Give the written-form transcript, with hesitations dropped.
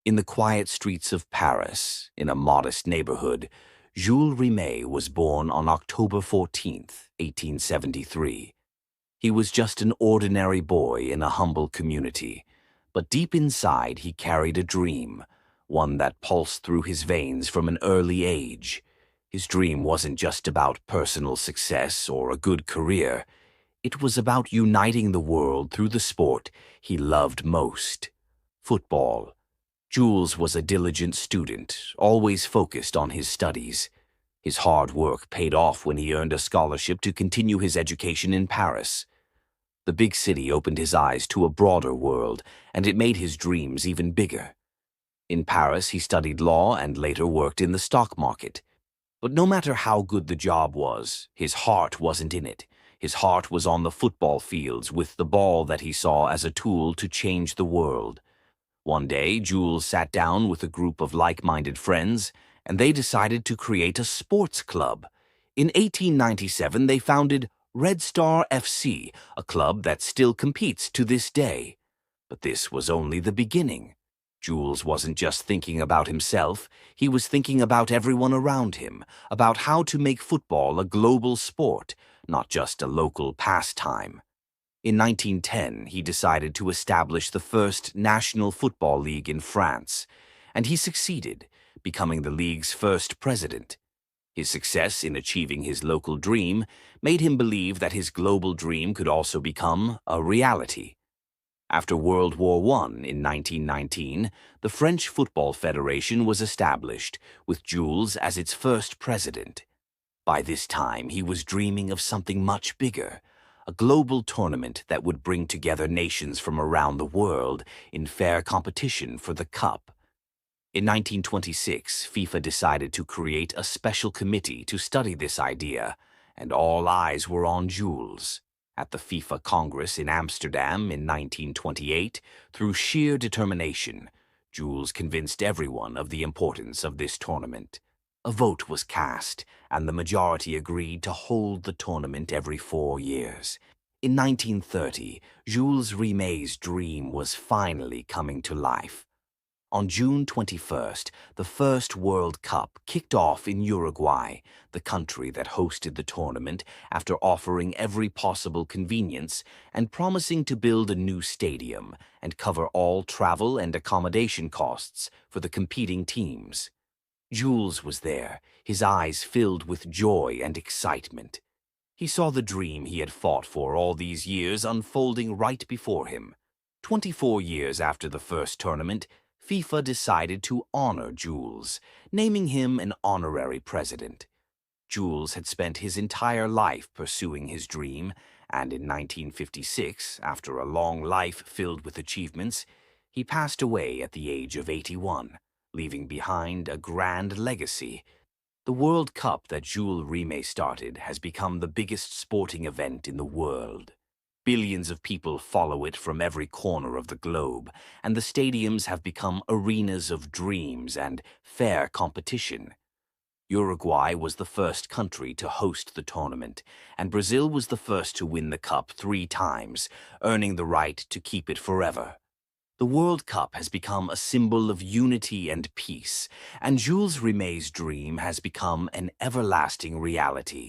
In the quiet streets of Paris, in a modest neighborhood, Jules Rimet was born on October 14th, 1873. He was just an ordinary boy in a humble community, but deep inside he carried a dream, one that pulsed through his veins from an early age. His dream wasn't just about personal success or a good career. It was about uniting the world through the sport he loved most: football. Jules was a diligent student, always focused on his studies. His hard work paid off when he earned a scholarship to continue his education in Paris. The big city opened his eyes to a broader world, and it made his dreams even bigger. In Paris, he studied law and later worked in the stock market. But no matter how good the job was, his heart wasn't in it. His heart was on the football fields with the ball that he saw as a tool to change the world. One day, Jules sat down with a group of like-minded friends, and they decided to create a sports club. In 1897, they founded Red Star FC, a club that still competes to this day. But this was only the beginning. Jules wasn't just thinking about himself, he was thinking about everyone around him, about how to make football a global sport, not just a local pastime. In 1910, he decided to establish the first national football league in France, and he succeeded, becoming the league's first president. His success in achieving his local dream made him believe that his global dream could also become a reality. After World War I in 1919, the French Football Federation was established, with Jules as its first president. By this time, he was dreaming of something much bigger: a global tournament that would bring together nations from around the world in fair competition for the cup. In 1926, FIFA decided to create a special committee to study this idea, and all eyes were on Jules. At the FIFA Congress in Amsterdam in 1928, through sheer determination, Jules convinced everyone of the importance of this tournament. A vote was cast, and the majority agreed to hold the tournament every 4 years. In 1930, Jules Rimet's dream was finally coming to life. On June 21st, the first World Cup kicked off in Uruguay, the country that hosted the tournament, after offering every possible convenience and promising to build a new stadium and cover all travel and accommodation costs for the competing teams. Jules was there, his eyes filled with joy and excitement. He saw the dream he had fought for all these years unfolding right before him. 24 years after the first tournament, FIFA decided to honor Jules, naming him an honorary president. Jules had spent his entire life pursuing his dream, and in 1956, after a long life filled with achievements, he passed away at the age of 81, leaving behind a grand legacy. The World Cup that Jules Rimet started has become the biggest sporting event in the world. Billions of people follow it from every corner of the globe, and the stadiums have become arenas of dreams and fair competition. Uruguay was the first country to host the tournament, and Brazil was the first to win the cup 3 times, earning the right to keep it forever. The World Cup has become a symbol of unity and peace, and Jules Rimet's dream has become an everlasting reality.